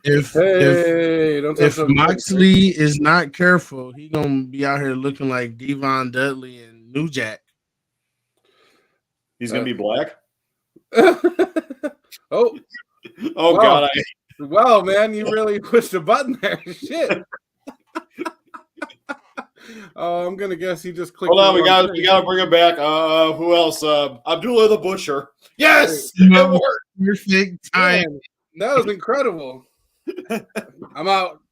don't touch if those buttons. Moxley is not careful, he gonna be out here looking like Devon Dudley and New Jack. He's gonna be black. Oh wow. God! Wow, man, you really pushed a button there. Shit. Oh, I'm gonna guess he just clicked. Hold on, we gotta bring him back. Who else? Abdullah the Butcher. Yes, it worked. Perfect time. Man, that was incredible. I'm out.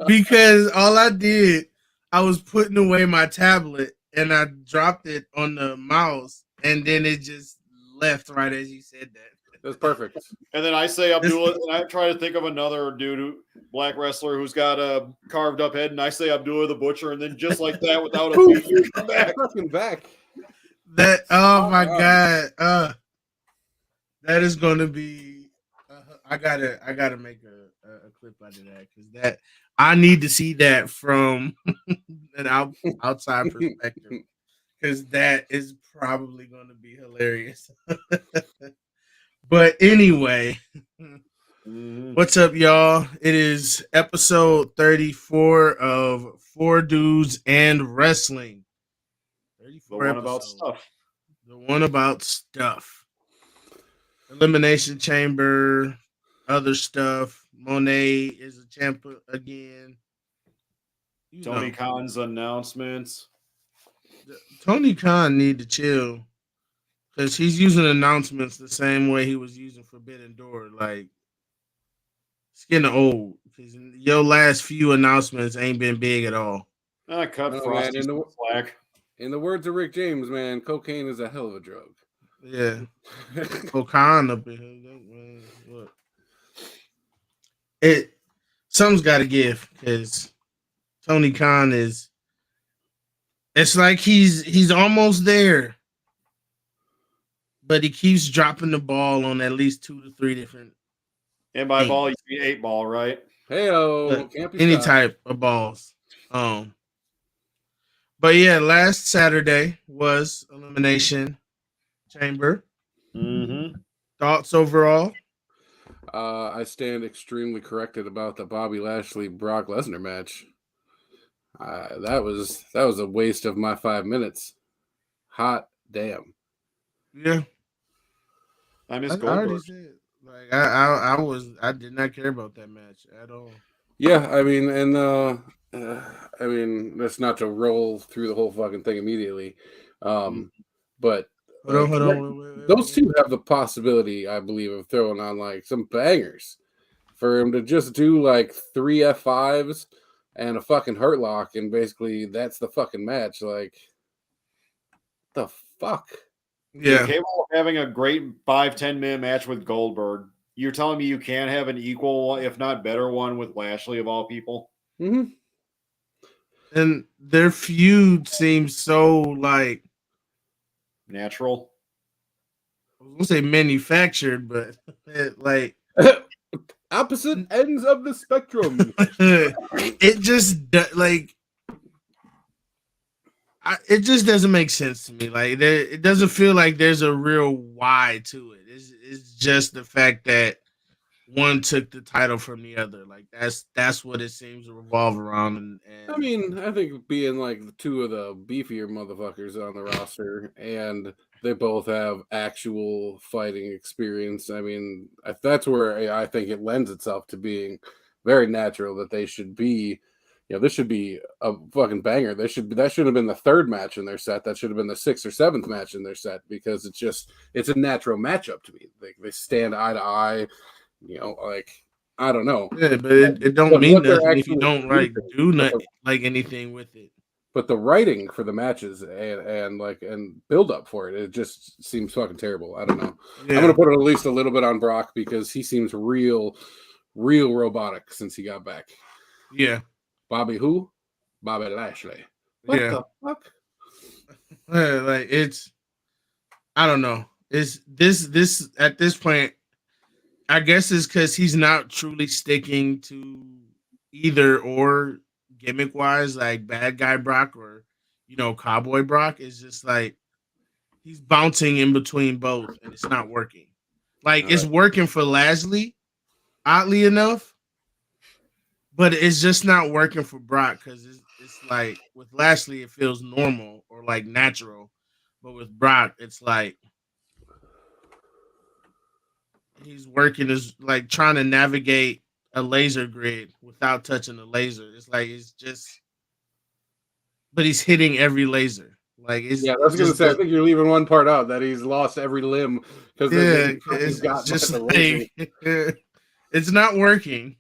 Because all I did, I was putting away my tablet and I dropped it on the mouse, and then it just left right as you said that. That's perfect. And then I say Abdullah, and I try to think of another dude, black wrestler who's got a carved up head, and I say Abdullah the Butcher, and then just like that, without a beat, you come back. Fucking back. That my god, that is going to be. I gotta make a clip out of that because that I need to see that from an outside perspective because that is probably going to be hilarious. But anyway, what's up, y'all? It is episode 34 of Four Dudes and Wrestling. 34 the one about stuff. The one about stuff. Elimination Chamber, other stuff. Monet is a champ again. Tony Khan's announcements. Tony Khan need to chill. Because he's using announcements the same way he was using Forbidden Door. Like, it's getting old. Because your last few announcements ain't been big at all. Cut Frosty some slack. In the words of Rick James, man, cocaine is a hell of a drug. Yeah. Cocaine up in here. Look. Something's got to give. Because Tony Khan is... It's like he's almost there. But he keeps dropping the ball on at least 2 to 3 different. And by ball, you mean 8 ball, right? Hey-o. Any type of balls. But yeah, last Saturday was Elimination Chamber. Mm-hmm. Thoughts overall? I stand extremely corrected about the Bobby Lashley Brock Lesnar match. That was a waste of my 5 minutes. Hot damn. Yeah. I miss Goldberg. Like I did not care about that match at all. Yeah, I mean, and that's not to roll through the whole fucking thing immediately, but hold on. Those two have the possibility, I believe, of throwing on like some bangers. For him to just do like 3 F5s and a fucking hurt lock, and basically that's the fucking match. Like, the fuck. Yeah, you're capable of having a great 5-10 minute match with Goldberg. You're telling me you can't have an equal, if not better, one with Lashley of all people? Mm-hmm. And their feud seems so like natural. I was gonna say manufactured, but like opposite ends of the spectrum. It just like. It just doesn't make sense to me. Like it doesn't feel like there's a real why to it. It's just the fact that one took the title from the other. Like that's what it seems to revolve around. And I mean, I think being like two of the beefier motherfuckers on the roster, and they both have actual fighting experience. I mean, that's where I think it lends itself to being very natural that they should be. This should be a fucking banger. That should have been the 3rd match in their set. That should have been the 6th or 7th match in their set because it's a natural matchup to me. They stand eye to eye. Like I don't know. Yeah, but it don't mean nothing if you don't do nothing like anything with it. But the writing for the matches and build up for it just seems fucking terrible. I don't know. Yeah. I'm gonna put it at least a little bit on Brock because he seems real robotic since he got back. Yeah. Bobby who? Bobby Lashley. What the fuck? Like it's I don't know. It's this at this point, I guess it's because he's not truly sticking to either or gimmick wise, like bad guy Brock or cowboy Brock. It's just like he's bouncing in between both and it's not working. Like it's working for Lashley, oddly enough, but it's just not working for Brock because it's like with Lashley it feels normal or like natural, but with Brock it's like he's working is like trying to navigate a laser grid without touching the laser. It's like it's just, but he's hitting every laser. Like it's yeah, I was gonna say. I think you're leaving one part out that he's lost every limb because it's just like it's not working.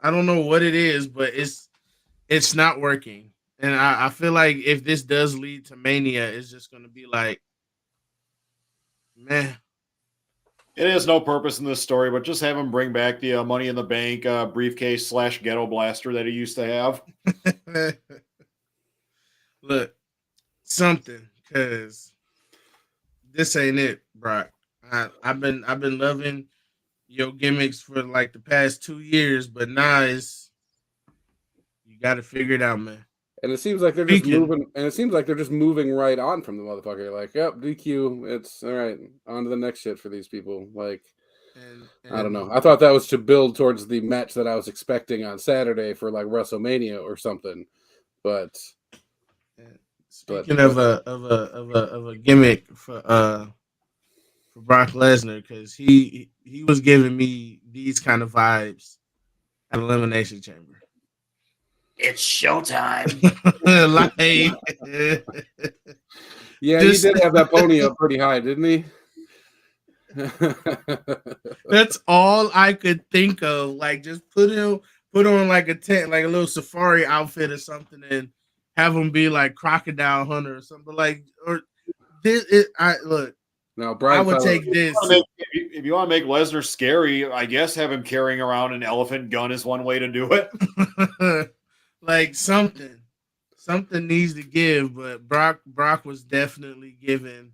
I don't know what it is, but it's not working. And I feel like if this does lead to Mania, it's just going to be like, man. It has no purpose in this story, but just have him bring back the Money in the Bank briefcase / ghetto blaster that he used to have. Look, something, because this ain't it, Brock. I've been loving your gimmicks for like the past 2 years, but now it's you got to figure it out, man. And it seems like they're just moving. And it seems like they're just moving right on from the motherfucker. Like, yep, DQ. It's all right. On to the next shit for these people. Like, and I don't know. I thought that was to build towards the match that I was expecting on Saturday for like WrestleMania or something. But speaking of a gimmick for Brock Lesnar, because he was giving me these kind of vibes at Elimination Chamber. It's showtime. Yeah, he did have that pony up pretty high, didn't he? That's all I could think of. Like, just put on like a tent, like a little safari outfit or something, and have him be like Crocodile Hunter or something. Like, or this. Look. No, Brian, I would take this. If you want to make Lesnar scary, I guess have him carrying around an elephant gun is one way to do it. Like something needs to give, but Brock was definitely giving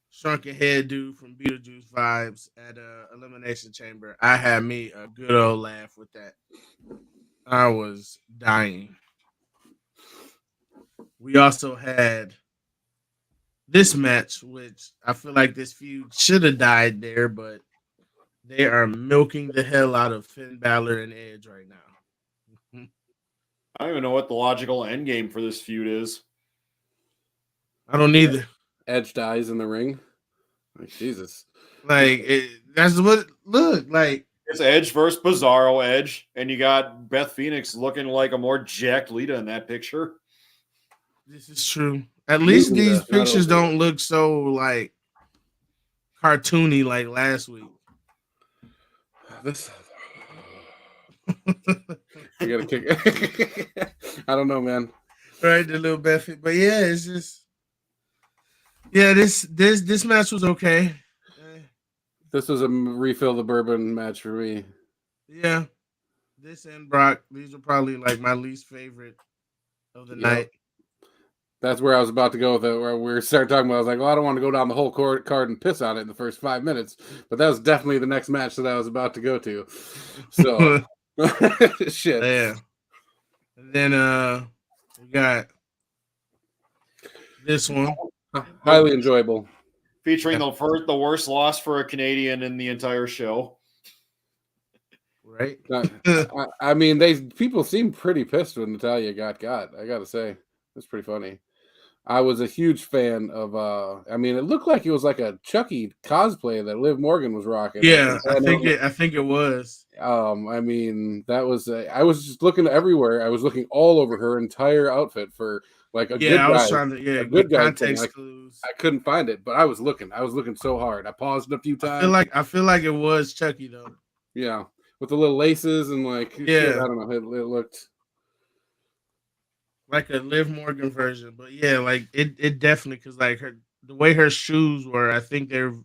Shrunken Head Dude from Beetlejuice vibes at Elimination Chamber. I had me a good old laugh with that. I was dying. We also had this match, which I feel like this feud should have died there, but they are milking the hell out of Finn Balor and Edge right now. I don't even know what the logical end game for this feud is. I don't either. Edge dies in the ring. Like, Jesus. Like, that's what look like. It's Edge versus Bizarro Edge, and you got Beth Phoenix looking like a more jacked Lita in that picture. This is true. At least these pictures don't look so like cartoony like last week. This you gotta kick. I don't know, man. Right, the little Beth, but yeah, it's just this match was okay. This was a refill the bourbon match for me. Yeah, this and Brock, these are probably like my least favorite of the night. That's where I was about to go with it, where we started talking about. I was like, well, I don't want to go down the whole card and piss on it in the first 5 minutes, but that was definitely the next match that I was about to go to. So, shit. Yeah. And then we got this one, highly enjoyable, featuring the worst loss for a Canadian in the entire show. Right. I mean, people seem pretty pissed when Natalya got. I gotta say, it's pretty funny. I was a huge fan of. I mean, it looked like it was like a Chucky cosplay that Liv Morgan was rocking. Yeah, I think it was. I mean, that was. I was just looking everywhere. I was looking all over her entire outfit for like a good guy. I was trying to a good guy context clues. I couldn't find it, but I was looking. I was looking so hard. I paused a few times. I feel like it was Chucky though. Yeah, with the little laces and like shit, I don't know. It looked like a Liv Morgan version, but yeah, like it definitely, because like the way her shoes were, I think they're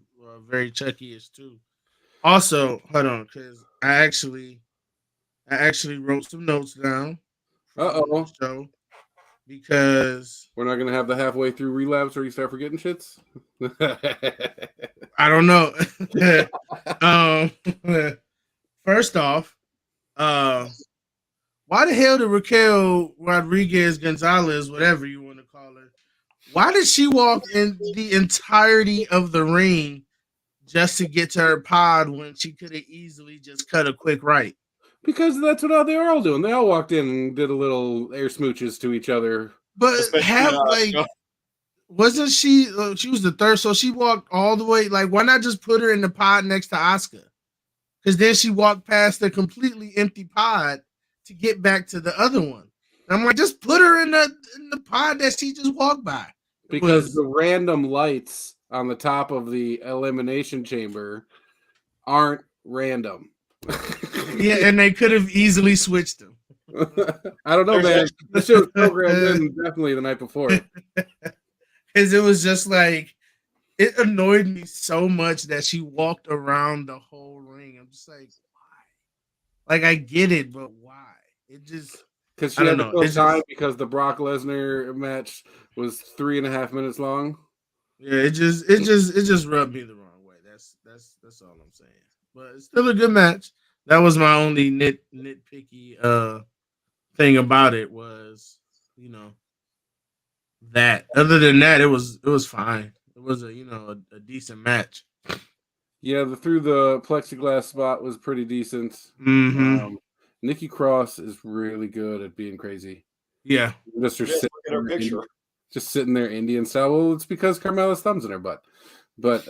very Chucky-ish too. Also, hold on, because I actually wrote some notes down. So because we're not gonna have the halfway through relapse where you start forgetting shits. I don't know. First off, why the hell did Raquel Rodriguez Gonzalez, whatever you want to call her, why did she walk in the entirety of the ring just to get to her pod when she could have easily just cut a quick right. Because that's what they were all doing. They all walked in and did a little air smooches to each other. But Especially wasn't she? She was the third, so she walked all the way. Like, why not just put her in the pod next to Asuka? Because then she walked past the completely empty pod to get back to the other one. And I'm like, just put her in the pod that she just walked by. Because the random lights on the top of the elimination chamber aren't random. Yeah, and they could have easily switched them. I don't know, man. The show's programmed in definitely the night before. Because it was just like, it annoyed me so much that she walked around the whole ring. I'm just like, why? Like, I get it, but why? It just, Because I she don't had to know. kill It's time just, because the Brock Lesnar match was 3.5 minutes long. yeah, it just rubbed me the wrong way. That's all I'm saying. But it's still a good match. That was my only nitpicky thing about it was, that. Other than that, it was fine. It was a decent match. Yeah, through the plexiglass spot was pretty decent. Mm-hmm. Nikki Cross is really good at being crazy. Yeah. Just her Look at her picture. just sitting there Indian style. Well, it's because Carmella's thumb's in her butt. But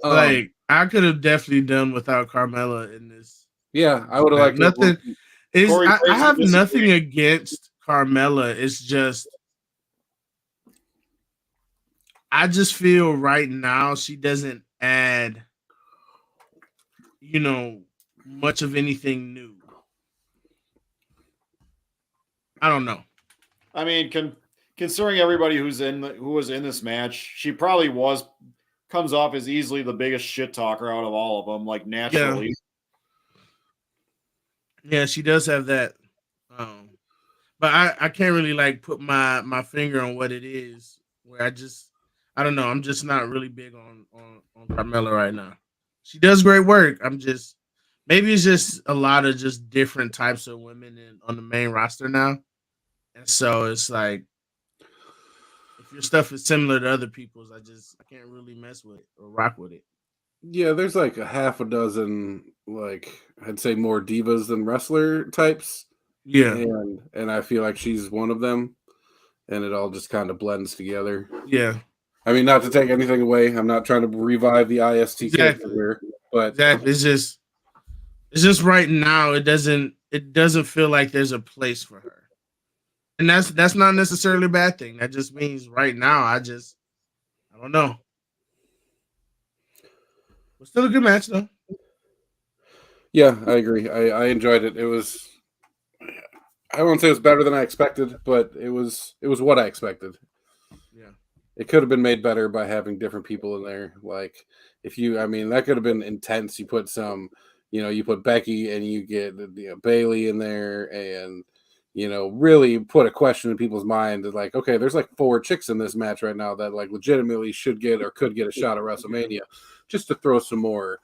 like, I could have definitely done without Carmella in this. Yeah, I would have liked nothing. I have Gracie nothing against Carmella. It's just, I just feel right now she doesn't add, much of anything new. I don't know. I mean, considering everybody who was in this match, she probably comes off as easily the biggest shit talker out of all of them, like naturally. Yeah, she does have that. But I can't really like put my finger on what it is. Where I don't know. I'm just not really big on Carmella right now. She does great work. Maybe it's just a lot of just different types of women on the main roster now. And so it's like, if your stuff is similar to other people's, I can't really mess with it or rock with it. Yeah, there's like a half a dozen, like I'd say more divas than wrestler types. Yeah. And I feel like she's one of them. And it all just kind of blends together. Yeah. I mean, not to take anything away. I'm not trying to revive the ISTK here, but exactly. It's just right now it doesn't feel like there's a place for her. And that's not necessarily a bad thing. That just means right now I don't know. But still a good match though. Yeah, I agree. I enjoyed it. It was, I won't say it was better than I expected, but it was what I expected. Yeah. It could have been made better by having different people in there. Like that could have been intense. You put you put Becky and you get Bailey in there and really put a question in people's mind. Like, okay, there's like 4 chicks in this match right now that like legitimately should get or could get a shot at WrestleMania, just to throw some more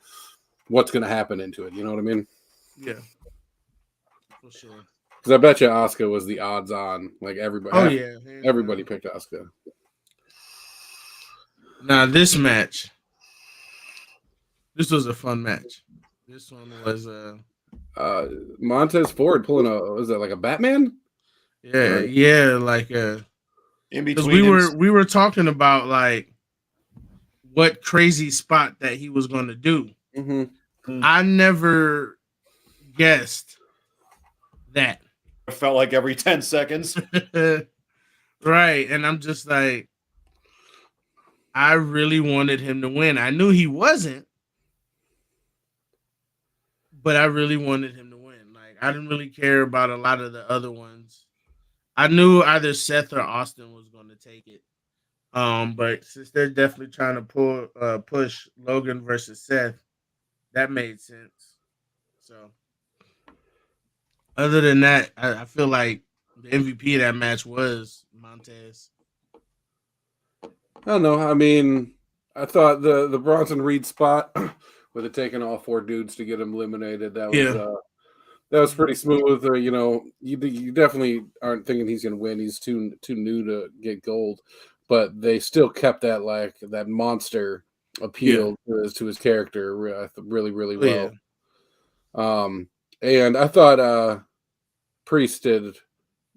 what's going to happen into it. You know what I mean? Yeah, for sure. Because I bet you Asuka was the odds on. Like everybody. Oh yeah, everybody picked Asuka. Now this match, this was a fun match. This one was Montez Ford pulling is that like a Batman? Yeah, like in because between. we were talking about like what crazy spot that he was going to do. Mm-hmm. I never guessed that. It felt like every 10 seconds. Right, and I'm just like, I really wanted him to win. I knew he wasn't, but I really wanted him to win. Like, I didn't really care about a lot of the other ones. I knew either Seth or Austin was going to take it. But since they're definitely trying to push Logan versus Seth, that made sense. So, other than that, I feel like the MVP of that match was Montez. I don't know. I mean, I thought the Bronson Reed spot with it taking all 4 dudes to get him eliminated, that was pretty smooth. You definitely aren't thinking he's going to win. He's too new to get gold. but they still kept that like that monster appeal to his character really really Oh, well. And I thought Priest did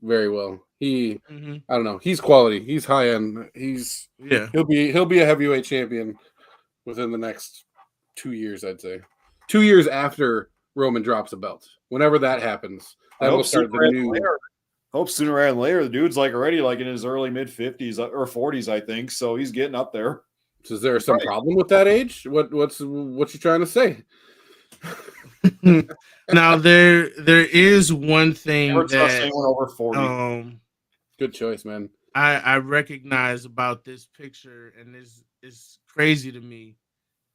very well. He yeah. I don't know, he's quality. He's high end. Yeah. He'll be a heavyweight champion within the next 2 years, I'd say. 2 years after Roman drops a belt. Whenever that happens, I that will hope start sooner the rather than new. later. Hope sooner rather than later. The dude's like already like in his early mid 50s or 40s, I think. So he's getting up there. Is there some problem with that age? What's you trying to say? Now there is one thing Never trust that anyone over 40. Good choice, man. I recognize about this picture, and is crazy to me,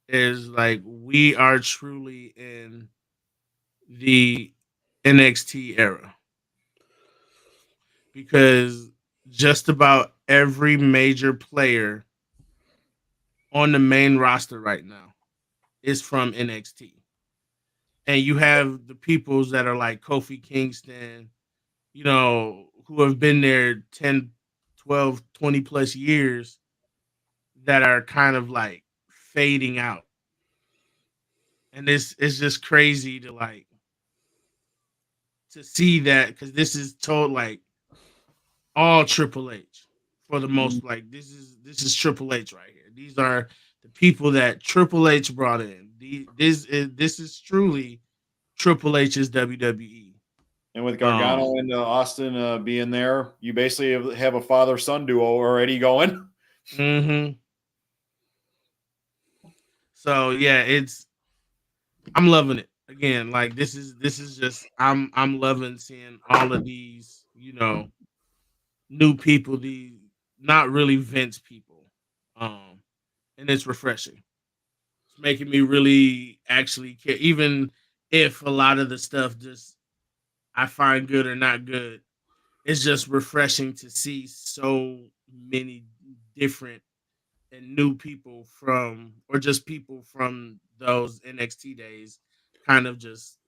is like we are truly in the NXT era, because just about every major player on the main roster right now is from NXT. And you have the peoples that are like Kofi Kingston, you know, who have been there 10, 12, 20 plus years, that are kind of like fading out. And it's just crazy to like to see that, because this is told like all Triple H for the most, like this is Triple H right here. These are the people that Triple H brought in. This is truly Triple H's WWE. And with Gargano and Austin being there, you basically have a father-son duo already going. Mm-hmm. So yeah, I'm loving it. Again, like this is just I'm loving seeing all of these, you know, new people, the not really Vince people. And it's refreshing. It's making me really actually care, even if a lot of the stuff just I find good or not good. It's just refreshing to see so many different and new people from, or just people from those NXT days, kind of just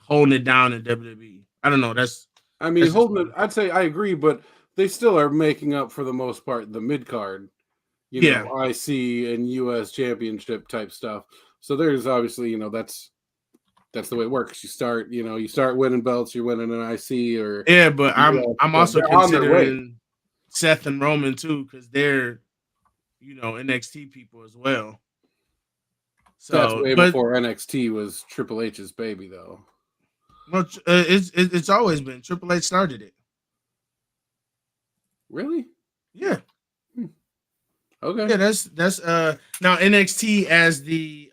holding it down in WWE. I don't know. I mean, That's just holding it, I'd say I agree, but they still are making up for the most part the mid card, Yeah. IC and US championship type stuff. So there's obviously, that's the way it works. You start winning belts, you're winning an IC or Yeah, but I'm also they're on their way. considering Seth and Roman too, because they're NXT people as well. So That's way before NXT was Triple H's baby, though. Well, it's always been Triple H started it. Really? Yeah. Okay. Yeah, that's now NXT as the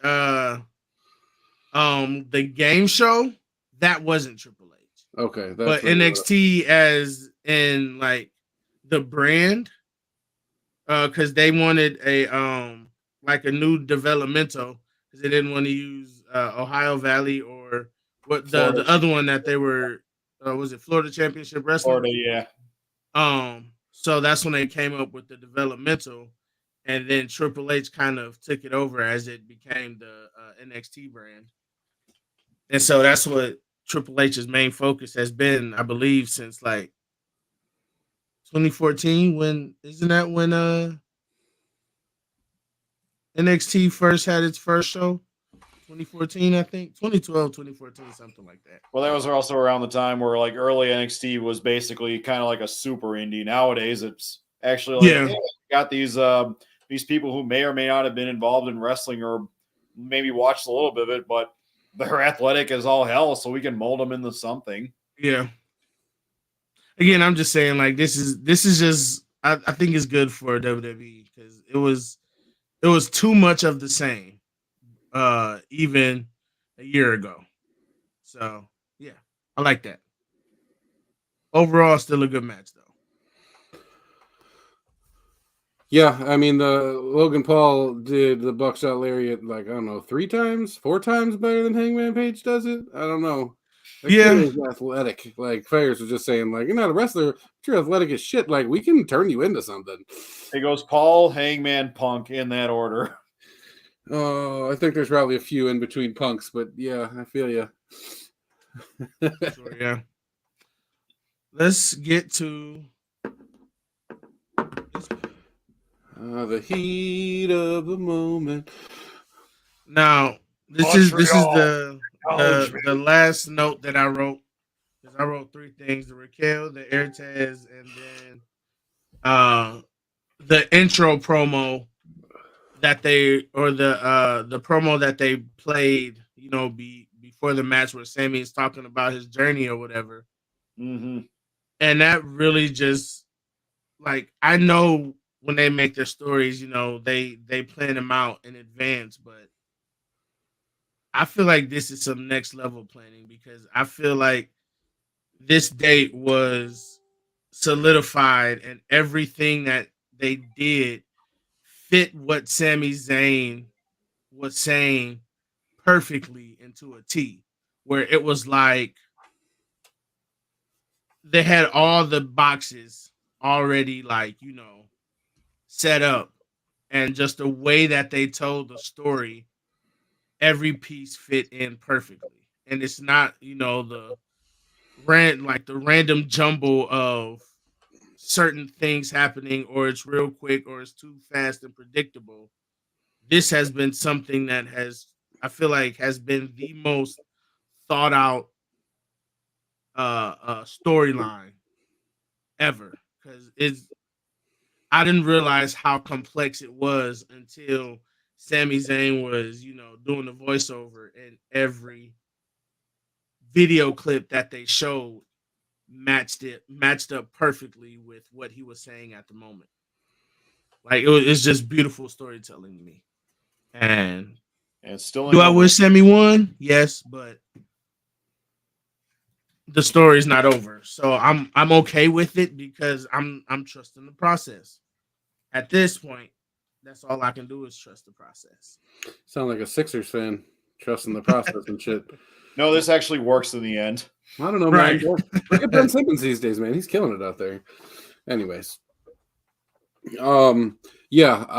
game show, that wasn't Triple H. Okay, but NXT as in like the brand, because they wanted a like a new developmental, because they didn't want to use Ohio Valley or what the other one that they were was it Florida Championship Wrestling? Florida, yeah. So that's when they came up with the developmental, and then Triple H kind of took it over as it became the NXT brand. And so that's what Triple H's main focus has been, I believe, since like 2014. When NXT first had its first show? 2014, I think. 2012, 2014, something like that. Well, that was also around the time where like early NXT was basically kind of like a super indie. Nowadays, it's actually like, hey, got these people who may or may not have been involved in wrestling or maybe watched a little bit of it, but they're athletic as all hell, so we can mold them into something. Yeah. Again, I'm just saying, like this is just I think it's good for WWE, because it was too much of the same even a year ago. So yeah, I like that. Overall, still a good match though. Yeah, I mean the Logan Paul did the buckshot lariat like I don't know 4 times better than Hangman Page does it. I don't know. That kid is athletic. Like Fires was just saying, like you're not a wrestler, but you're athletic as shit. Like we can turn you into something. It goes Paul, Hangman, Punk in that order. Oh, I think there's probably a few in between punks, but yeah, I feel you. Sure, yeah. Let's get to this The heat of the moment. Now, this is Montreal, acknowledge the last note that I wrote. Because I wrote three things: the Raquel, the Airtaz, and then the intro promo that they or the promo that they played, before the match where Sammy is talking about his journey or whatever. Mm-hmm. And that really just like I know when they make their stories, they plan them out in advance, but I feel like this is some next level planning because I feel like this date was solidified and everything that they did fit what Sami Zayn was saying perfectly into a T, where it was like they had all the boxes already, set up, and just the way that they told the story, every piece fit in perfectly. And it's not, the random jumble of certain things happening, or it's real quick, or it's too fast and predictable. This has been something that I feel like, has been the most thought out storyline ever. Because I didn't realize how complex it was until Sami Zayn was, doing the voiceover, and every video clip that they showed matched up perfectly with what he was saying at the moment. Like it's just beautiful storytelling to me. And And still do ain't I over. wish Sammy won? Yes, but the story's not over. So I'm okay with it because I'm trusting the process. At this point, that's all I can do is trust the process. Sound like a Sixers fan, trusting the process and shit. No, this actually works in the end. I don't know, Right. man. Look at Ben Simmons these days, man. He's killing it out there. Anyways, yeah,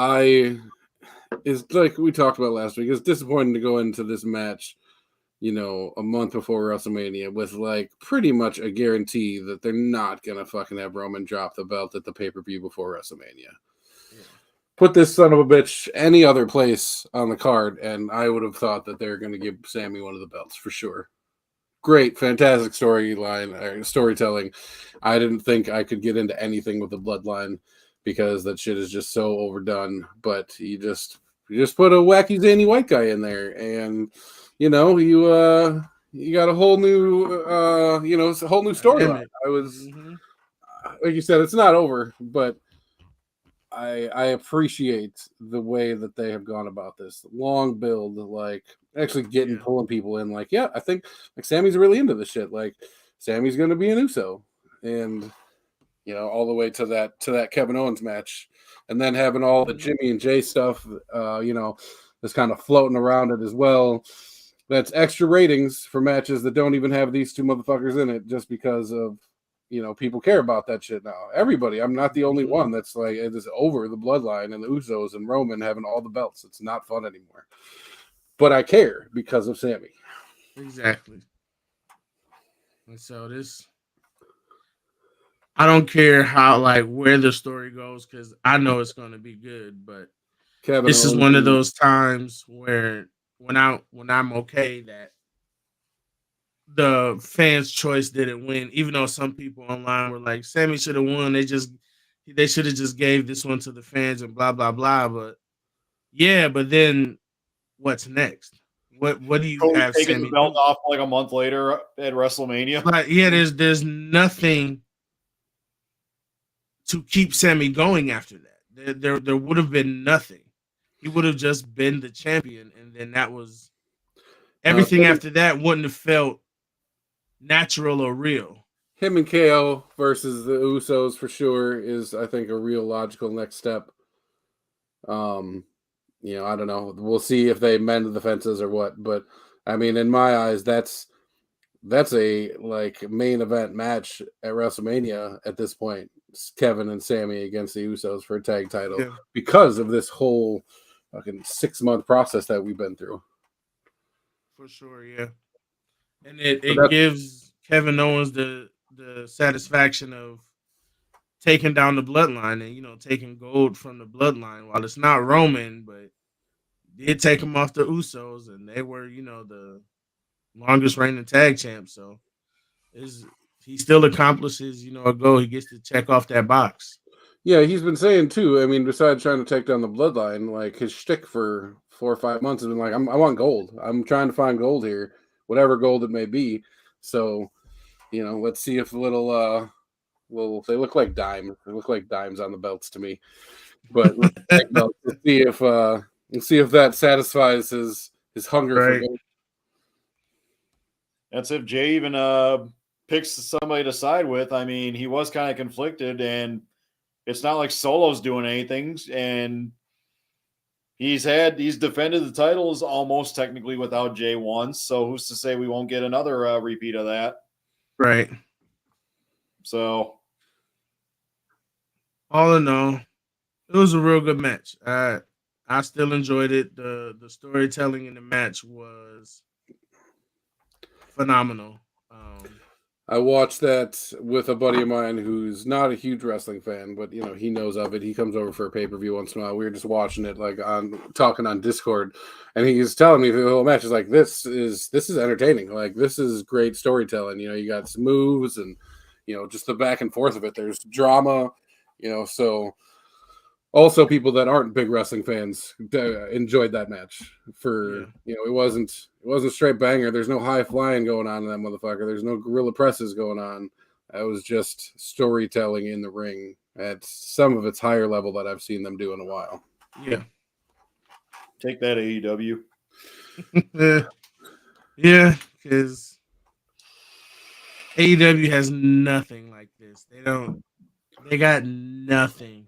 it's like we talked about last week. It's disappointing to go into this match, a month before WrestleMania with like pretty much a guarantee that they're not gonna fucking have Roman drop the belt at the pay-per-view before WrestleMania. Yeah. Put this son of a bitch any other place on the card, and I would have thought that they're gonna give Sammy one of the belts for sure. Great, fantastic storytelling. I didn't think I could get into anything with the bloodline because that shit is just so overdone. But you just put a wacky zany white guy in there, and you got a whole new it's a whole new storyline. I was like you said, it's not over, but I appreciate the way that they have gone about this long build, like actually pulling people in. Like, yeah, I think like Sammy's really into this shit. Like, Sammy's going to be an Uso, and all the way to that Kevin Owens match, and then having all the Jimmy and Jay stuff, that's kind of floating around it as well. That's extra ratings for matches that don't even have these two motherfuckers in it, just because of people care about that shit now. Everybody, I'm not the only one that's like, it is over the bloodline and the Usos and Roman having all the belts. It's not fun anymore. But I care because of Sammy. Exactly. And so I don't care how where the story goes because I know it's going to be good. But this is one of those times where when I'm okay that the fans' choice didn't win, even though some people online were like, Sammy should have won. They should have just gave this one to the fans and blah blah blah. But yeah, but then what's next? What do you have taking Sammy the belt do? off like a month later at WrestleMania? But yeah, there's nothing to keep Sammy going after that. There would have been nothing. He would have just been the champion, and then that was everything after that wouldn't have felt natural or real. Him and KO versus the Usos for sure is, I think, a real logical next step. I don't know. We'll see if they mend the fences or what. But I mean, in my eyes, that's a like main event match at WrestleMania at this point. It's Kevin and Sammy against the Usos for a tag title because of this whole fucking 6-month process that we've been through. For sure, yeah. And it gives Kevin Owens the satisfaction of taking down the bloodline and taking gold from the bloodline. While it's not Roman, but did take him off the Usos, and they were the longest reigning tag champs. So he still accomplishes a goal. He gets to check off that box. Yeah, he's been saying too. I mean, besides trying to take down the bloodline, like his shtick for 4 or 5 months has been like, I want gold. I'm trying to find gold here, whatever gold it may be. So, let's see if well, they look like dimes. They look like dimes on the belts to me. But let's see if that satisfies his hunger for gold. That's if Jay even picks somebody to side with. I mean, he was kind of conflicted, and it's not like Solo's doing anything, and he's defended the titles almost technically without Jay once. So who's to say we won't get another repeat of that? Right. So, all in all, it was a real good match. I still enjoyed it. The storytelling in the match was phenomenal. I watched that with a buddy of mine who's not a huge wrestling fan, but he knows of it. He comes over for a pay-per-view once in a while. We were just watching it, like talking on Discord, and he's telling me the whole match is like, this is entertaining. Like, this is great storytelling. You got some moves and just the back and forth of it. There's drama, so also people that aren't big wrestling fans enjoyed that match. It wasn't straight banger. There's no high flying going on in that motherfucker. There's no gorilla presses going on. It was just storytelling in the ring at some of its higher level that I've seen them do in a while. Yeah. Take that, AEW. Yeah, because AEW has nothing like this. They got nothing.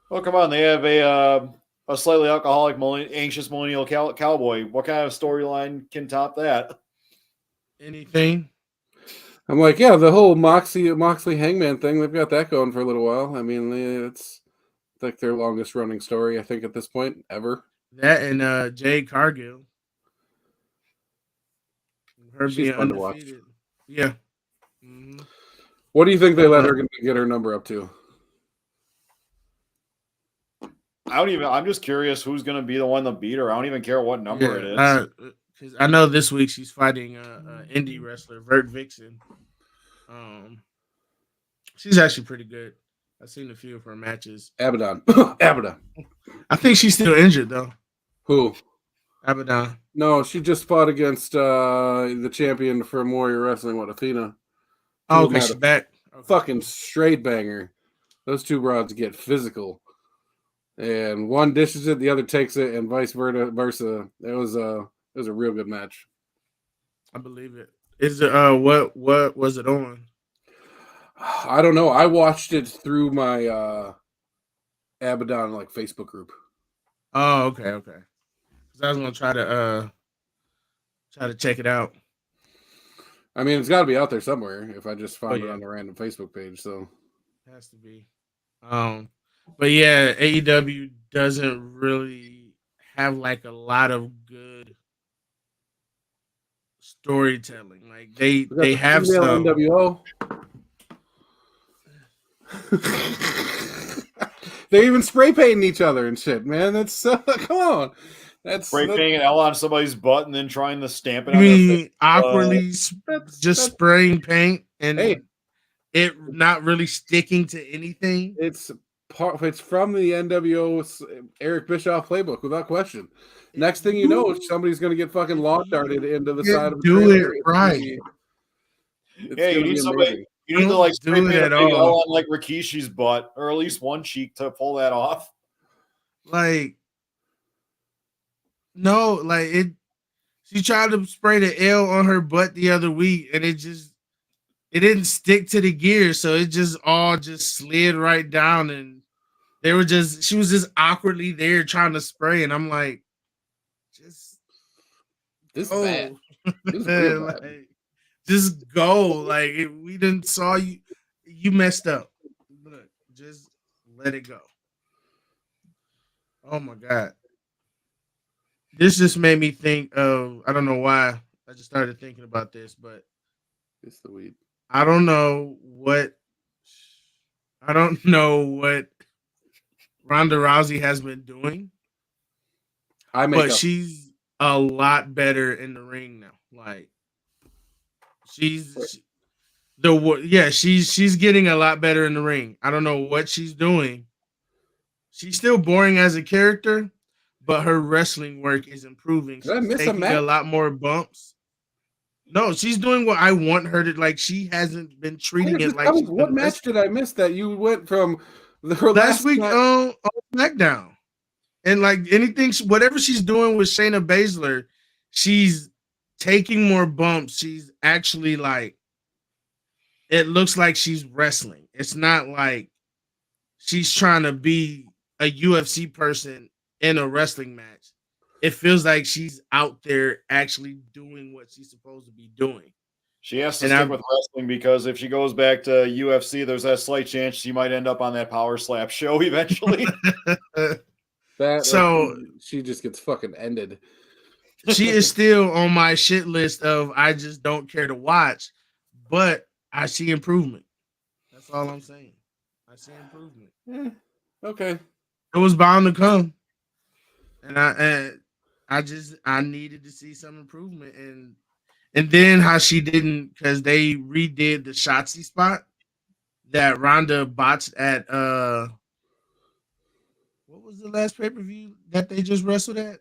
Well, come on. They have a slightly alcoholic, anxious millennial cowboy. What kind of storyline can top that? Anything? I'm like, yeah, the whole Moxley Hangman thing, they've got that going for a little while. I mean, it's like their longest running story, I think, at this point, ever. That and Jade Cargill. Her She's being fun to watch. undefeated. Yeah. Mm-hmm. What do you think they let her get her number up to? I'm just curious who's going to be the one to beat her. I don't even care what number it is. Because I know this week she's fighting indie wrestler Vert Vixen. She's actually pretty good. I've seen a few of her matches. Abaddon. I think she's still injured though. Who? Abaddon. No, she just fought against the champion from Warrior Wrestling, Athena. Oh, okay, she's back. Okay. Fucking straight banger. Those two broads get physical. And one dishes it, the other takes it, and vice versa. It was a real good match. I believe it. Is it what was it on? I don't know. I watched it through my Abaddon Facebook group. Oh, okay. Because I was gonna try to check it out. I mean, it's got to be out there somewhere. If I just find it on a random Facebook page, so it has to be. But yeah, AEW doesn't really have a lot of good storytelling. Like they have some NWO. They're even spray painting each other and shit, man. That's come on. That's spray painting an L on somebody's butt and then trying to stamp it on their face. Awkwardly just spraying paint and it not really sticking to anything. It's from the NWO's Eric Bischoff playbook, without question. Next thing you know, somebody's going to get fucking lawn darted into the side of the trailer. It right. You need somebody. You need to spray paint a big L on Rikishi's butt, or at least one cheek to pull that off. She tried to spray the L on her butt the other week, and it didn't stick to the gear, so it just all slid right down, and she was just awkwardly there trying to spray, and I'm like, this is bad. This is real bad. Just go. We didn't saw you. You messed up. Look, just let it go. Oh my God. This just made me think of, I don't know why I just started thinking about this, but it's the weed. I don't know I don't know what Ronda Rousey has been doing, but she's a lot better in the ring now. Like she's she's getting a lot better in the ring. I don't know what she's doing. She's still boring as a character, but her wrestling work is improving. She's taking a lot more bumps. No, she's doing what I want her to. Like, she hasn't been treating it like. What match did I miss that you went from her last week on SmackDown? And like anything, whatever she's doing with Shayna Baszler, she's taking more bumps. She's actually like, it looks like she's wrestling. It's not like she's trying to be a UFC person in a wrestling match. It feels like she's out there actually doing what she's supposed to be doing. She has to stick with wrestling because if she goes back to UFC, there's that slight chance she might end up on that Power Slap show eventually. She just gets fucking ended. She is still on my shit list of I just don't care to watch, but I see improvement. That's all I'm saying. I see improvement. Okay. It was bound to come. And I needed to see some improvement, and then how she didn't, because they redid the Shotzi spot that Ronda botched at what was the last pay-per-view that they just wrestled at?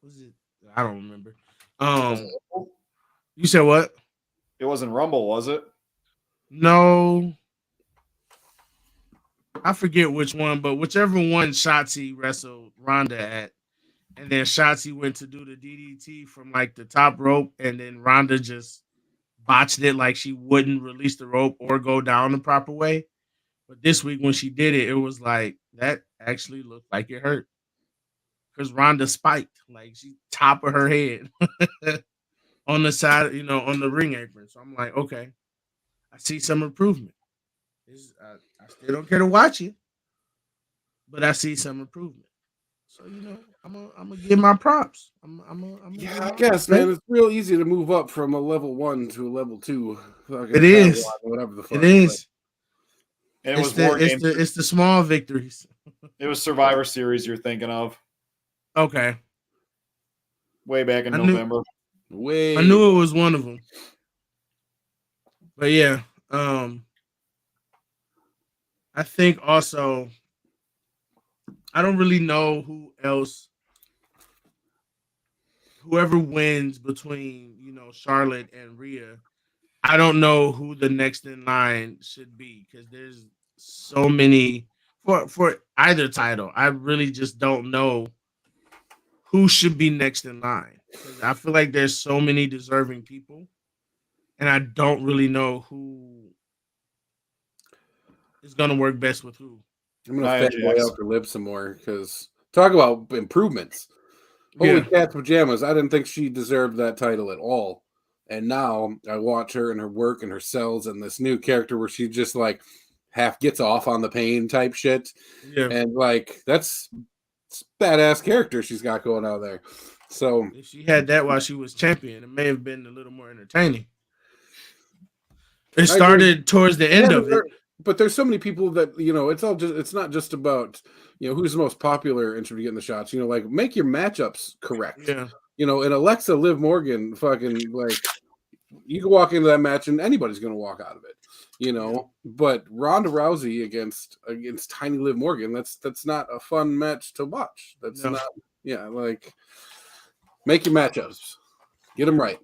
Was it? I don't remember. You said what? It wasn't Rumble, was it? No. I forget which one, but whichever one Shotzi wrestled Ronda at. And then Shotzi went to do the DDT from like the top rope, and then Ronda just botched it like she wouldn't release the rope or go down the proper way. But this week when she did it, it was like that actually looked like it hurt. Because Ronda spiked, like she top of her head on the side, on the ring apron. So I'm like, okay, I see some improvement. I still don't care to watch it, but I see some improvement. So I'm gonna give my props. I guess, man, it's real easy to move up from a level 1 to a level 2. It is. Whatever the fuck. It is. And it's the small victories. It was Survivor Series you're thinking of. Okay. Way back in November. I knew it was one of them. But yeah, I think also I don't really know whoever wins between, Charlotte and Rhea. I don't know who the next in line should be because there's so many for either title. I really just don't know who should be next in line. I feel like there's so many deserving people, and I don't really know who is going to work best with who. I'm going to fanboy out the lip some more because talk about improvements. Holy cats pajamas. I didn't think she deserved that title at all. And now I watch her and her work and her sells and this new character where she just like half gets off on the pain type shit. Yeah. And like that's badass character she's got going out there. So if she had that while she was champion, it may have been a little more entertaining. It started towards the end of it. But there's so many people that, it's not just about, who's the most popular and should be getting the shots. Like make your matchups correct. Yeah. And Alexa Liv Morgan fucking like you can walk into that match and anybody's gonna walk out of it. But Ronda Rousey against Tiny Liv Morgan, that's not a fun match to watch. That's not like make your matchups. Get them right.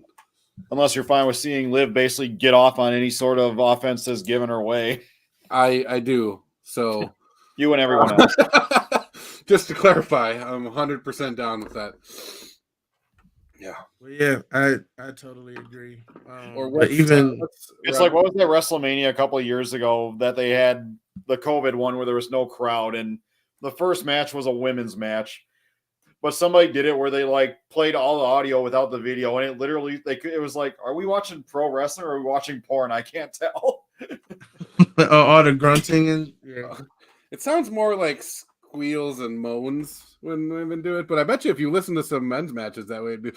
Unless you're fine with seeing Liv basically get off on any sort of offense that's given her way. I do. So you and everyone else. Just to clarify, I'm 100% down with that. Yeah. Well, yeah, I totally agree. It's like what was that WrestleMania a couple of years ago that they had the COVID one where there was no crowd and the first match was a women's match. But somebody did it where they like played all the audio without the video, and it literally it was like, are we watching pro wrestling or are we watching porn? I can't tell. All the grunting and it sounds more like squeals and moans when women do it. But I bet you if you listen to some men's matches that way, it'd be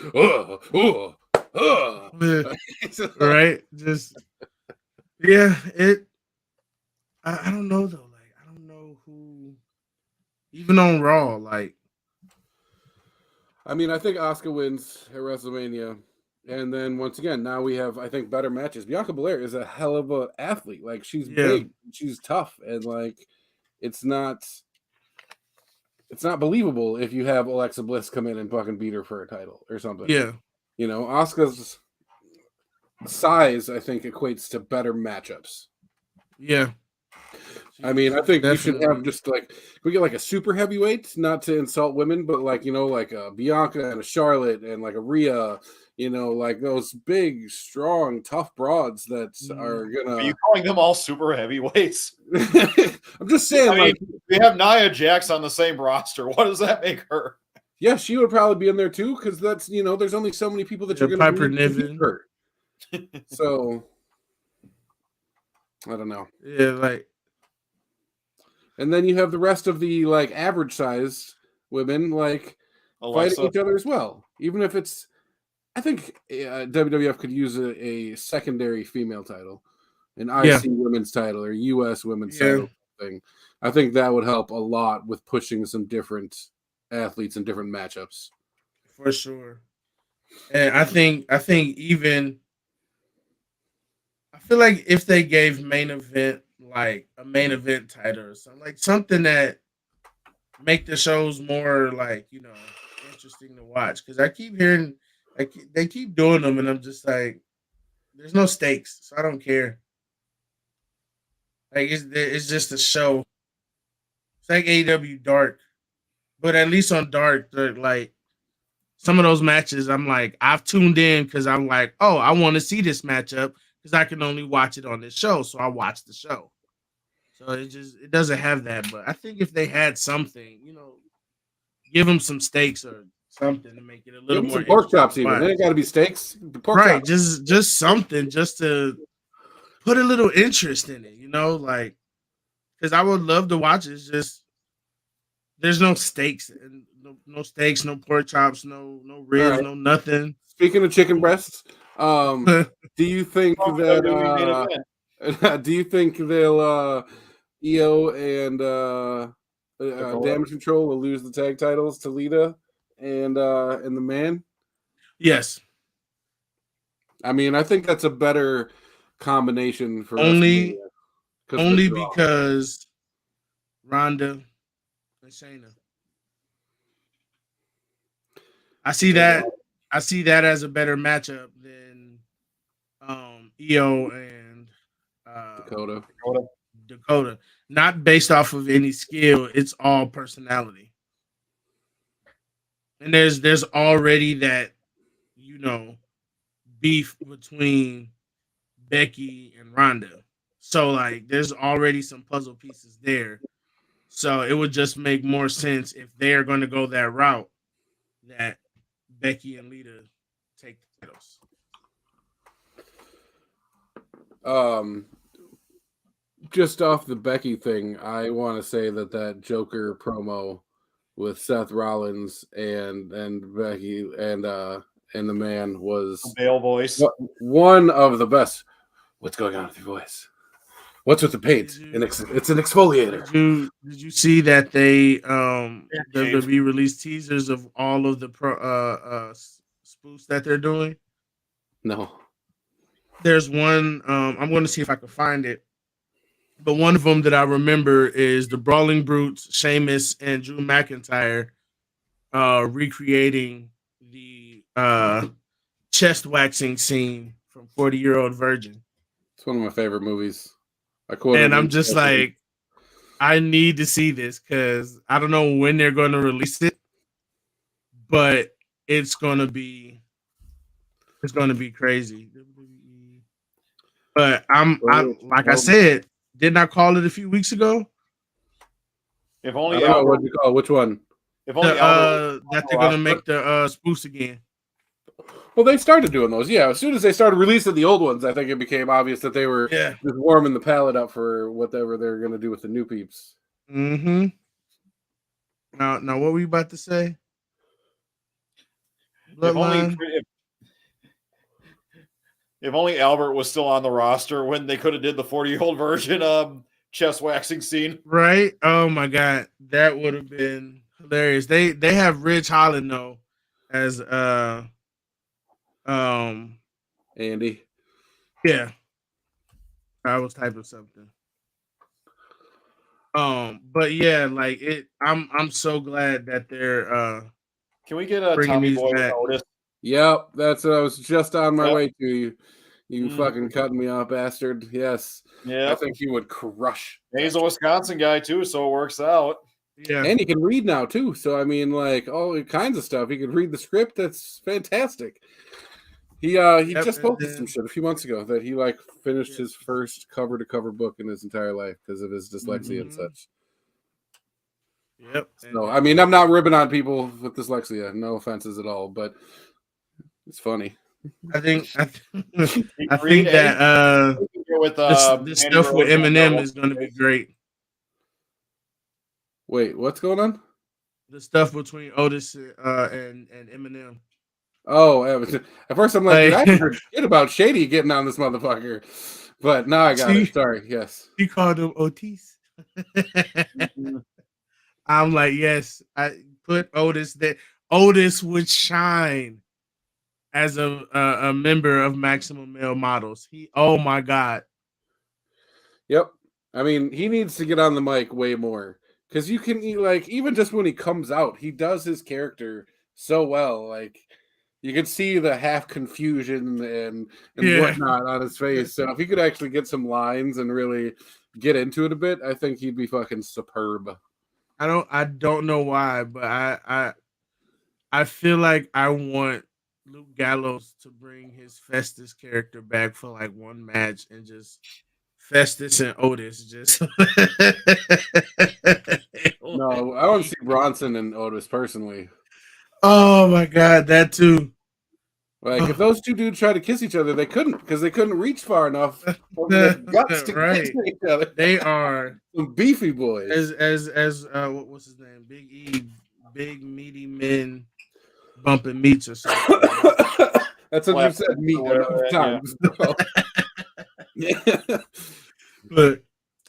right? Just it. I don't know though. even on Raw. Like, I mean, I think Asuka wins at WrestleMania. And then once again, now we have, I think, better matches. Bianca Belair is a hell of a athlete. Like, she's Yeah. big, she's tough, and like it's not believable if you have Alexa Bliss come in and fucking beat her for a title or something. yeah, You know, Asuka's size, I think, equates to better matchups. yeah. I mean, I think you should Definitely. have just like we get like a super heavyweight, not to insult women, but like like a Bianca and a Charlotte and like a Rhea, like those big, strong, tough broads that are Are gonna. you calling them all super heavyweights? I'm just saying, I mean, like, we have Nia Jax on the same roster. What does that make her? yeah, she would probably be in there too because that's there's only so many people that Yeah, you're gonna Piper need to beat Niven. her. So I don't know. Yeah, like And then you have the rest of the like average sized women like Alexa. fighting each other as well. Even if it's, I think WWF could use a secondary female title, an IC women's title or US women's title thing. I think that would help a lot with pushing some different athletes and different matchups. for sure. And I think even I feel like if they gave main event like a main event title or something, like something that make the shows more like interesting to watch. Because I keep hearing they keep doing them, and I'm just like, there's no stakes, so I don't care. Like it's just a show. It's like AEW Dark, but at least on Dark, they're like some of those matches. I'm like, I've tuned in because I'm like, oh, I want to see this matchup because I can only watch it on this show, so I watch the show. So it doesn't have that. But I think if they had something, give them some stakes or something to make it a little Give 'em more some pork interesting chops, to even. watch. They ain't got to be steaks. Pork Right, chops. just something just to put a little interest in it, like because I would love to watch it. It's just there's no stakes and no stakes, no pork chops, no ribs, right. no nothing. Speaking of chicken breasts, do you think that WWE main event. do you think they'll EO and Damage Control will lose the tag titles to Lita and the Man? Yes, I mean, I think that's a better combination for only WrestleMania, because Ronda and Shayna. I see that as a better matchup than EO and Dakota. Not based off of any skill, it's all personality. And there's already that beef between Becky and Ronda. So like there's already some puzzle pieces there. So it would just make more sense if they're going to go that route that Becky and Lita take the titles. Just off the Becky thing, I want to say that Joker promo with Seth Rollins and Becky and the Man was male voice. One of the best. What's going on with your voice? What's with the paint? It's an exfoliator. Did you see that they WWE released teasers of all of the spoofs that they're doing? No. There's one. I'm going to see if I can find it. But one of them that I remember is the Brawling Brutes, Sheamus and Drew McIntyre, recreating the chest waxing scene from 40-Year-Old Virgin. It's one of my favorite movies. And I'm just like, I need to see this because I don't know when they're going to release it, but it's going to be crazy. But I'm like I said, didn't I call it a few weeks ago? If only what'd you call it? Which one? If only that they're gonna make the spoofs again. Well, they started doing those. Yeah, as soon as they started releasing the old ones, I think it became obvious that they were just warming the palate up for whatever they're gonna do with the new peeps. Mm-hmm. Now, what were you about to say? If only Albert was still on the roster when they could have did the 40-Year-Old Virgin chest waxing scene. Right? Oh my god, that would have been hilarious. They have Ridge Holland though as um Andy. yeah. I was typing something. But yeah, like it. I'm so glad that they're Can we get a bringing Tommy these Boy with back. Otis? Yep, that's what I was just on my Yep. way to. You Mhm. fucking cutting me off, bastard. Yes. Yeah, I think he would crush. he's a Wisconsin guy too, so it works out. Yeah, And he can read now too. So I mean, like all kinds of stuff. He could read the script. That's fantastic. He Yep, just and posted some then- shit a few months ago that he like finished Yeah. his first cover to cover book in his entire life because of his dyslexia and Mhm. such. Yep. and So then- I mean, I'm not ribbing on people with dyslexia. No offenses at all, but it's funny. I think He I can think read that anything with this Mandy stuff with Rose and Eminem Double. is going to be great. Wait, what's going on? The stuff between Otis and Eminem. Oh, at first I'm like, dude, I Like- haven't heard shit about Shady getting on this motherfucker, but now I got See? it. Sorry, yes. He called him Otis. Mhm. I'm like, yes, I put Otis there. Otis would shine as a member of Maximum Male Models. Oh my god. Yep. I mean, he needs to get on the mic way more because you can like even just when he comes out, he does his character so well. Like you can see the half confusion and Yeah. whatnot on his face. So if he could actually get some lines and really get into it a bit, I think he'd be fucking superb. I don't know why, but I feel like I want Luke Gallows to bring his Festus character back for like one match and just Festus and Otis just No, I want to see Bronson and Otis personally. Oh my god, that too. Like if those two dudes tried to kiss each other, they couldn't because they couldn't reach far enough over their guts to Right. kiss each other. They are Some beefy boys. as what's his name? Big E, big meaty men bumping meats or something. That's what you've said meat enough times. Yeah. But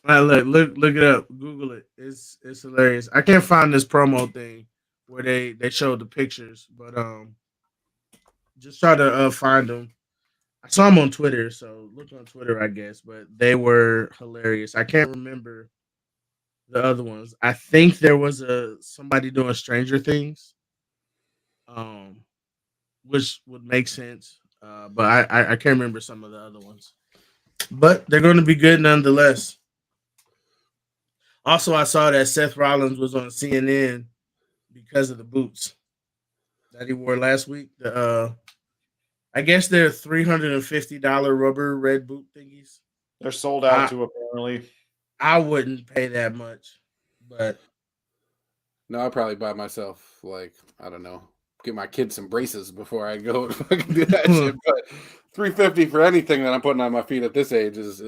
look it up, Google it. It's hilarious. I can't find this promo thing where they showed the pictures, but just try to find them. I saw them on Twitter, so look on Twitter, I guess. But they were hilarious. I can't remember the other ones. I think there was somebody doing Stranger Things, which would make sense. But I can't remember some of the other ones. But they're going to be good nonetheless. Also, I saw that Seth Rollins was on CNN because of the boots that he wore last week. I guess they're $350 rubber red boot thingies. They're sold out too, apparently. I wouldn't pay that much, but No, I'll probably buy myself like I don't know, get my kids some braces before I go and fucking do that shit. But $350 for anything that I'm putting on my feet at this age is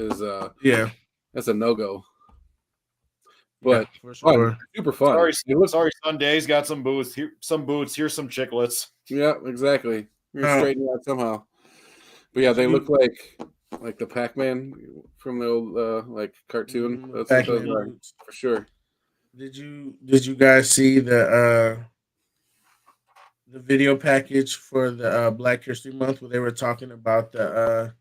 yeah, that's a no go. But yeah, for sure. super fun. Sorry, Sunday's got some boots. Here, some boots. Here's some chiclets. Yeah, exactly. You're Oh. straightening out somehow. But yeah, they look like the Pac-Man from the old like cartoon. That's what those Pac-Man are boots. for sure. Did you guys see the video package for the Black History Month where they were talking about the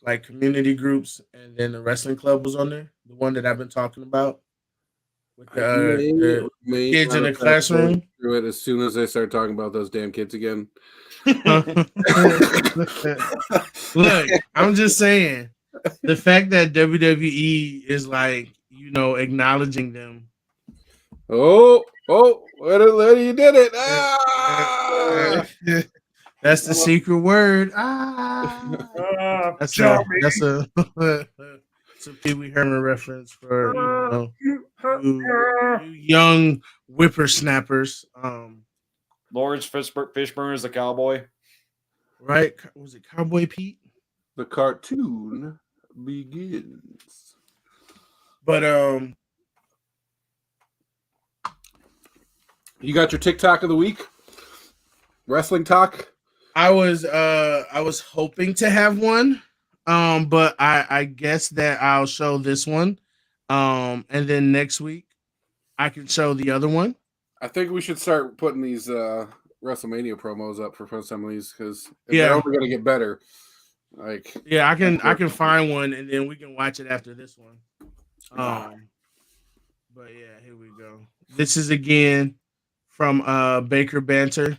like community groups and then the wrestling club was on there? The one that I've been talking about with the kids in the classroom. Through it as soon as they start talking about those damn kids again. Look, I'm just saying the fact that WWE is like, acknowledging them. Oh, you did it. Ah! That's the secret word. Ah, that's a Pee Wee Herman reference for you young whippersnappers. Lawrence Fishburne is the cowboy. Right? Was it Cowboy Pete? The cartoon begins. But you got your TikTok of the week? Wrestling talk? I was hoping to have one. But I guess that I'll show this one. And then next week I can show the other one. I think we should start putting these WrestleMania promos up for some of these because Yeah. they're only going to get better. Like, Yeah, I can find one and then we can watch it after this one. But yeah, here we go. This is again from Baker Banter.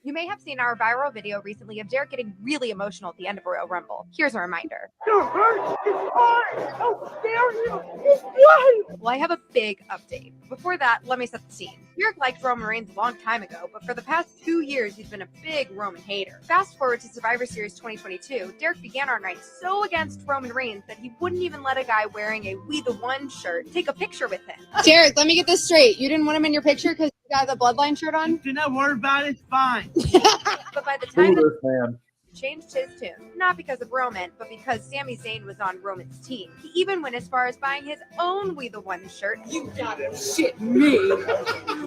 You may have seen our viral video recently of Derek getting really emotional at the end of Royal Rumble. Here's a reminder. Well, I have a big update. Before that, let me set the scene. Derek liked Roman Reigns a long time ago, but for the past 2 years, he's been a big Roman hater. Fast forward to Survivor Series 2022, Derek began our night so against Roman Reigns that he wouldn't even let a guy wearing a We the One shirt take a picture with him. Derek, let me get this straight. You didn't want him in your picture because you got the Bloodline shirt on? Do not worry about it. It's fine. But by the time Who this man? he changed his tune, not because of Roman, but because Sami Zayn was on Roman's team. He even went as far as buying his own We the One shirt. You gotta shit me!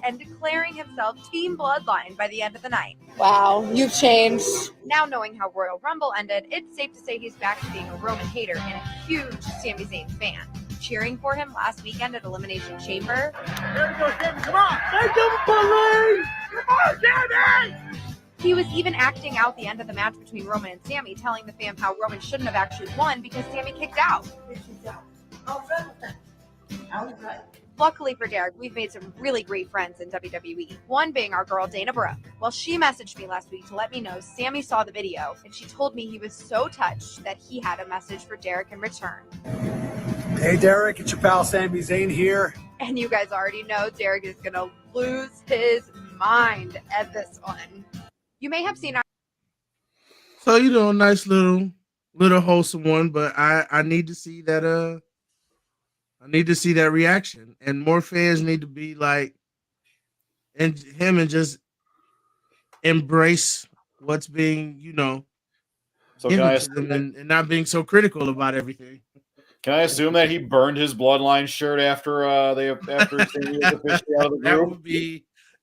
And declaring himself Team Bloodline by the end of the night. Wow, you've changed. Now knowing how Royal Rumble ended, it's safe to say he's back to being a Roman hater and a huge Sami Zayn fan. Cheering for him last weekend at Elimination Chamber. There goes Sammy. Come on. Let's go, Bully. Come on, Sammy. He was even acting out the end of the match between Roman and Sami, telling the fam how Roman shouldn't have actually won because Sami kicked out. Luckily for Derek, we've made some really great friends in WWE. One being our girl Dana Brooke. Well, she messaged me last week to let me know Sami saw the video, and she told me he was so touched that he had a message for Derek in return. Hey Derek, it's your pal Sami Zayn here. And you guys already know Derek is gonna lose his mind at this one. You may have seen our So a nice little wholesome one, but I need to see that I need to see that reaction, and more fans need to be like and just embrace what's being So can given I, to them and not being so critical about everything. can I assume that he burned his Bloodline shirt after Sammy was officially out of the group?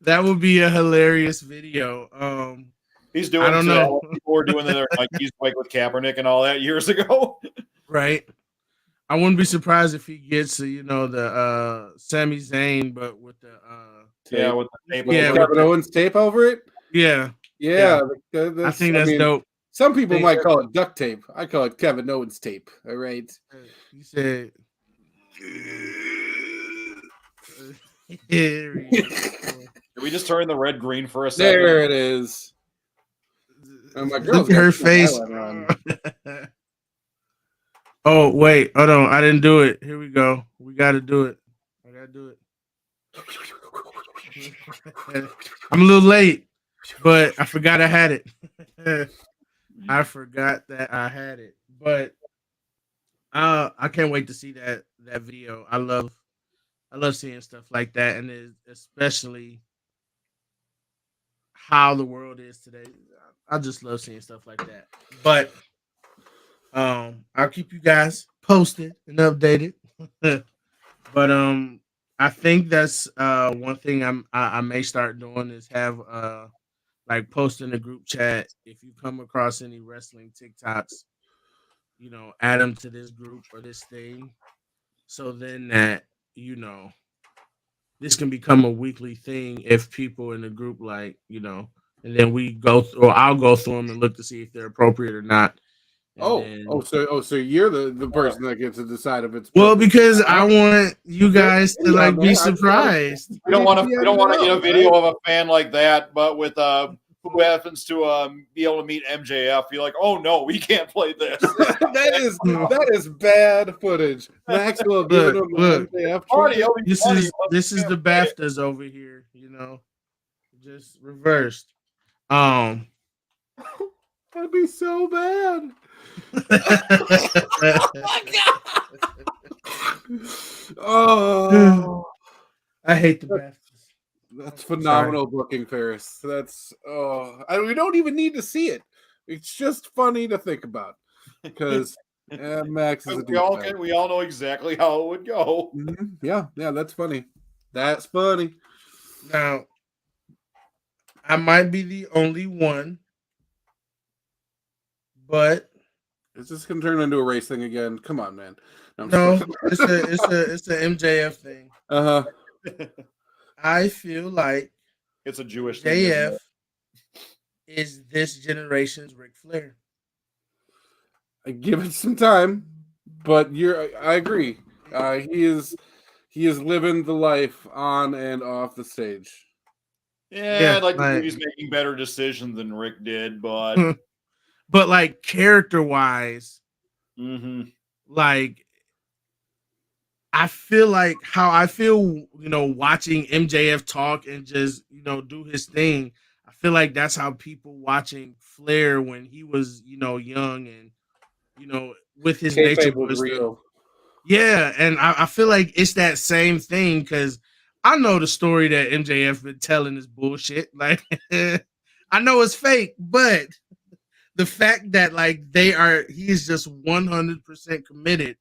That would be a hilarious video. He's doing. I don't know. People were doing their he's like with Kaepernick and all that years ago. Right. I wouldn't be surprised if he gets the Sami Zayn, but with the Yeah, with the tape. Yeah, over it. Kevin Owens tape over it. yeah. Yeah, I think that's dope. Some people might call it duct tape. I call it Kevin Owens tape. All right. He said. Here we go. Did we just turn the red green for a second? There it is. Oh, my girl's Look at her got some face. eyeliner on. Oh wait, hold on! I didn't do it. Here we go. We got to do it. I got to do it. I'm a little late, but I forgot I had it. I forgot that I had it, but I can't wait to see that video. I love seeing stuff like that, and especially how the world is today. I just love seeing stuff like that. But I'll keep you guys posted and updated. But I think that's one thing I may start doing is have like post in the group chat if you come across any wrestling TikToks, add them to this group or this thing, so then that this can become a weekly thing if people in the group and then we go or I'll go through them and look to see if they're appropriate or not. So you're the person that gets to decide if it's well, because I want you guys to be man, surprised. We don't want to get a video of a fan like that, but with who happens to be able to meet MJF. You're like, oh no, we can't play this. that is bad footage. Maxwell giving him Look. the MJF Party, it'll be This funny, is but this is the BAFTAs over here, just reversed. That'd be so bad. Oh, I hate the BAFTAs. that's phenomenal booking, Ferris. That's we don't even need to see it. It's just funny to think about because Max is a douchebag. we all know exactly how it would go. Yeah, that's funny. That's funny. Now, I might be the only one, but Is this gonna turn into a race thing again? Come on, man. No, I'm no, just it's a MJF thing. uh-huh. I feel like It's a Jewish thing. Isn't JF it? is this generation's Ric Flair. I give it some time, but I agree. He is living the life on and off the stage. Yeah, Yeah, I'd like to like- think he's making better decisions than Rick did, but But like character wise, mhm. like I feel like how I feel, watching MJF talk and just, do his thing. I feel like that's how people watching Flair when he was, young and, with his nature Kayfabe was was to- real. yeah, and I feel like it's that same thing because I know the story that MJF been telling is bullshit. Like I know it's fake, but the fact that like he's just 100% committed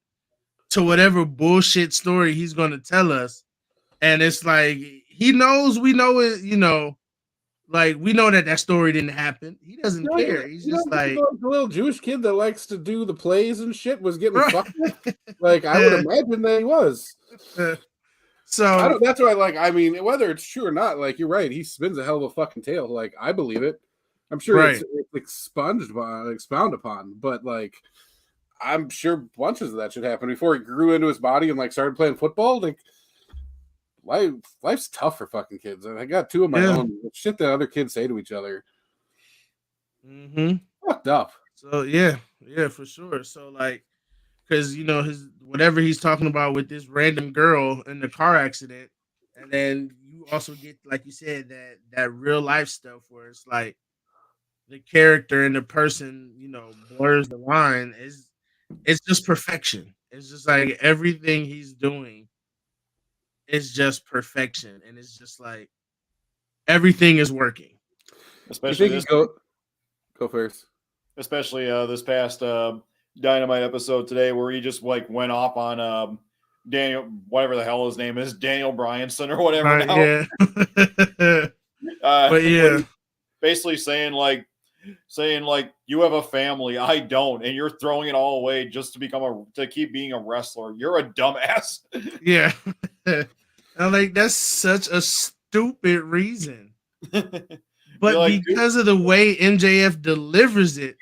to whatever bullshit story he's gonna tell us, and it's like we know it, like we know that story didn't happen. He doesn't care. He's just like the little Jewish kid that likes to do the plays and shit was getting Right. fucked with. Like I would imagine that he was. so That's why, like, I mean, whether it's true or not, like you're right, he spins a hell of a fucking tale. Like I believe it. I'm sure Right. it's expound upon, but like I'm sure bunches of that should happen before he grew into his body and like started playing football. Like life's tough for fucking kids. And I got two of my Yeah. own. Shit that other kids say to each other. mhm. Fucked up. So yeah, for sure. So like, because his whatever he's talking about with this random girl in the car accident, and then you also get, like you said, that real life stuff where it's like the character and the person, blurs the line. It's just perfection. It's just like everything he's doing is just perfection, and it's just like everything is working. You Especially think this, you go first? especially this past Dynamite episode today, where he just like went off on Daniel, whatever the hell his name is, Daniel Bryanson or whatever. Right, now. yeah. But yeah. basically saying like you have a family, I don't, and you're throwing it all away just to keep being a wrestler. You're a dumbass. Yeah. I'm like, that's such a stupid reason. But like, because of the way MJF delivers it,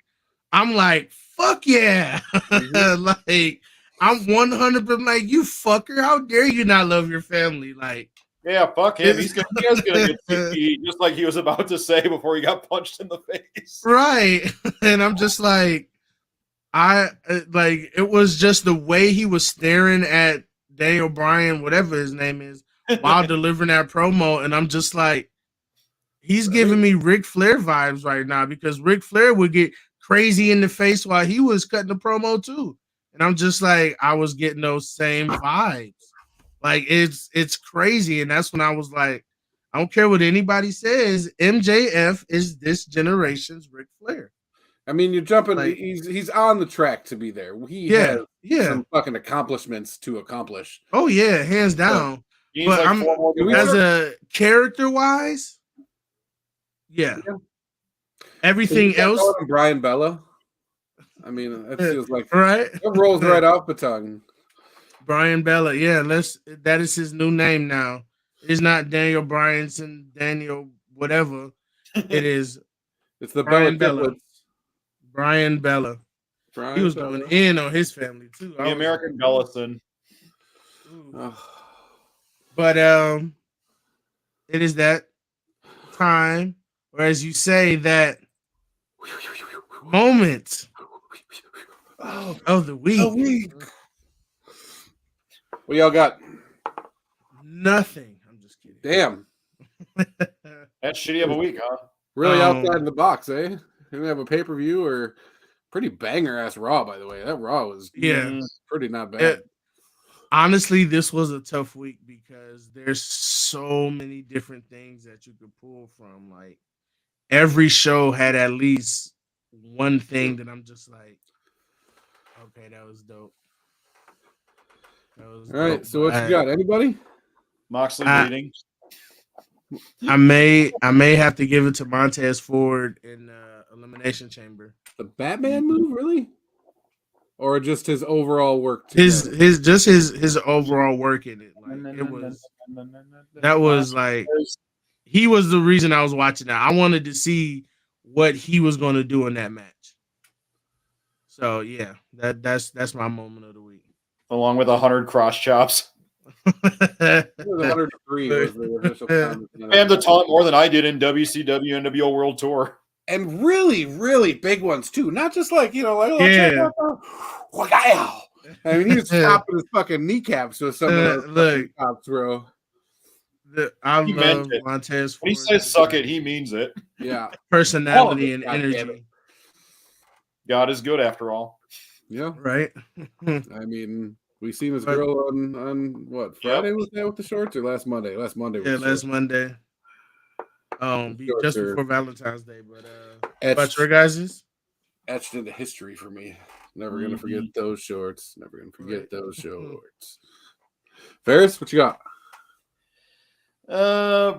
I'm like, fuck yeah. Like, I'm 100% like, you fucker. How dare you not love your family? Like, yeah, fuck him. He is gonna get CTE, just like he was about to say before he got punched in the face. right. And I'm just like, it was just the way he was staring at Daniel Bryan, whatever his name is, while delivering that promo. And I'm just like, he's giving me Ric Flair vibes right now, because Ric Flair would get crazy in the face while he was cutting the promo too. And I'm just like, I was getting those same vibes. Like it's crazy. And that's when I was like, I don't care what anybody says, MJF is this generation's Ric Flair. I mean, you're jumping. Like- He's on the track to be there. He Yeah, has some fucking accomplishments to accomplish. Oh yeah, hands down. He's But like I'm 4 more we as developed. a character wise, yeah. Everything You else, call him Brian Bella. I mean, that feels like right? it rolls right off the tongue. Brian Bella, yeah. That is his new name now. It's not Daniel Bryanson, Daniel whatever. It is It's the Brian Bella. Bella. Brian Bella. Brian He was Bella. going in on his family too. I The was American like, Bellison. ooh. Ugh. But it is that time, or as you say, that moment of the week. What y'all got? Nothing. I'm just kidding. Damn. That's shitty of a week, huh? Really Um, outside the box, eh? Didn't have a pay per view or pretty banger ass Raw, by the way. That Raw was Yeah. pretty not bad. It- honestly, this was a tough week because there's so many different things that you could pull from. Like every show had at least one thing that I'm just like, okay, that was dope. That was All right, dope, so what but you got? Anybody? Moxley Uh, bleeding. I may have to give it to Montez Ford in Elimination Chamber. The Batman move, really? Or just his overall work together? His overall work in it. Like it was that was like he was the reason I was watching that. I wanted to see what he was going to do in that match. So yeah, that's my moment of the week. Along with 100 cross chops. It was 103 was the official time. And the taunt more than I did in WCW NWO World Tour. And really, really big ones too. Not just like, like, oh, Yeah. check out wow. I mean, he was chopping his fucking kneecaps with some of those Look. chops, bro. I He love meant it. Montez When he Ford. says suck it, he means it. Yeah. Personality and God damn energy. it. God is good after all. Yeah. Right? I mean, we seen this But- girl on what, Friday was that with the shorts or last Monday? Last Monday. with Yeah, the last shorts. Monday. Just Shorts are before Valentine's Day, but Etched, about your guys's? etched into history for me. Never gonna forget those shorts. Never gonna forget Right. those shorts. Ferris, what you got?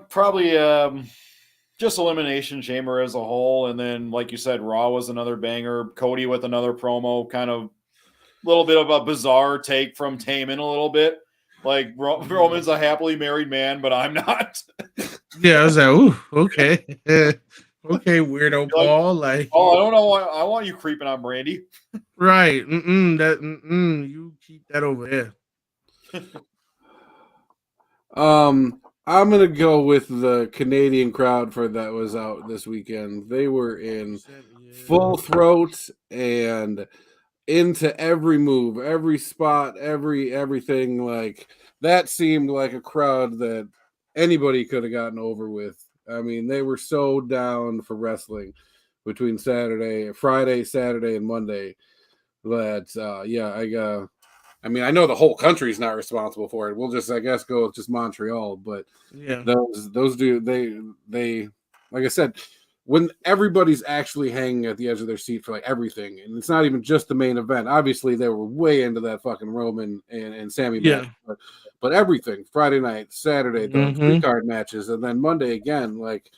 Probably just Elimination Chamber as a whole, and then like you said, Raw was another banger. Cody with another promo, kind of a little bit of a bizarre take from Taman a little bit. Like Roman's a happily married man, but I'm not. Yeah, I was like, ooh, okay. Okay, weirdo Paul. Like, Oh, I don't know why. I want you creeping on Brandy. right. You keep that over there. I'm gonna go with the Canadian crowd for that was out this weekend. They were in full throat and into every move, every spot, everything. Like that seemed like a crowd that anybody could have gotten over with. I mean, they were so down for wrestling between Friday, Saturday, and Monday. That I mean, I know the whole country's not responsible for it. We'll just, I guess, go with just Montreal. But Yeah. those do they like I said, when everybody's actually hanging at the edge of their seat for like everything, and it's not even just the main event. Obviously, they were way into that fucking Roman and Sammy match, but everything Friday night, Saturday, those three card matches, and then Monday again, like.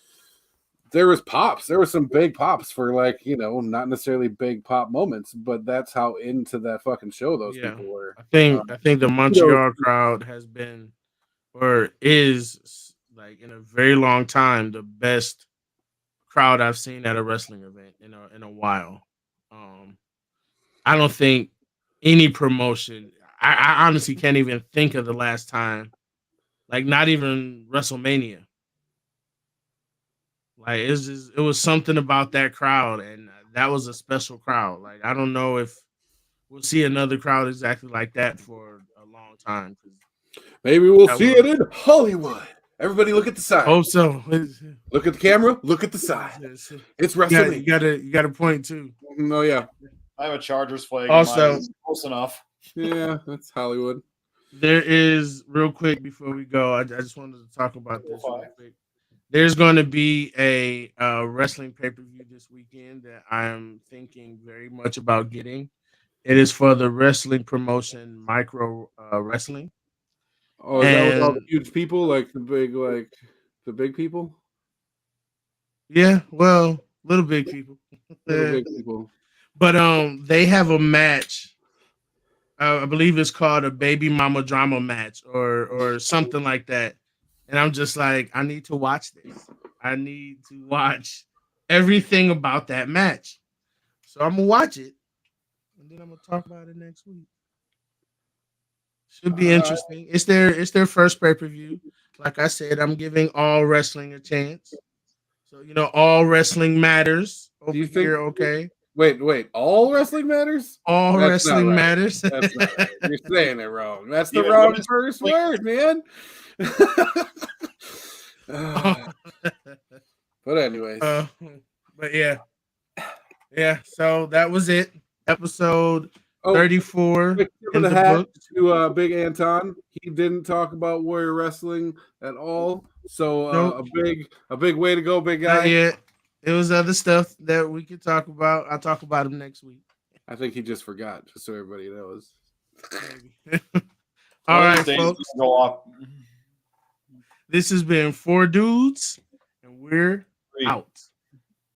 There was pops. There was some big pops for like, not necessarily big pop moments, but that's how into that fucking show those people were. I think the Montreal crowd has been or is like in a very long time the best crowd I've seen at a wrestling event in a while. I don't think any promotion. I honestly can't even think of the last time, like not even WrestleMania. Like it was something about that crowd, and that was a special crowd. Like I don't know if we'll see another crowd exactly like that for a long time. Maybe we'll see it in Hollywood. Everybody, look at the side. Hope so. Look at the camera. Look at the side. It's wrestling. You got a point too. Oh yeah. I have a Chargers flag. Also, close enough. Yeah, that's Hollywood. There is real quick before we go. I just wanted to talk about this real quick. There's going to be a wrestling pay-per-view this weekend that I am thinking very much about getting. It is for the wrestling promotion Micro Wrestling. Oh, is that with all the huge people, like the big people? Yeah, well, little big people. Little big people. But they have a match. I believe it's called a Baby Mama Drama match or something like that. And I'm just like, I need to watch this. I need to watch everything about that match. So I'm gonna watch it, and then I'm gonna talk about it next week. Should be interesting. It's their first pay-per-view. Like I said, I'm giving all wrestling a chance. So all wrestling matters over here. Okay. Wait. All wrestling matters? All wrestling matters. That's not right. You're saying it wrong. That's the wrong first word, man. But anyways, but yeah. So that was it. Episode 34 in the book. To Big Anton. He didn't talk about Warrior Wrestling at all. So Nope. a big way to go, big guy. Yeah, it was other stuff that we could talk about. I'll talk about him next week. I think he just forgot, just so everybody knows. All right, folks. Go off. This has been 4 Dudes, and we're out.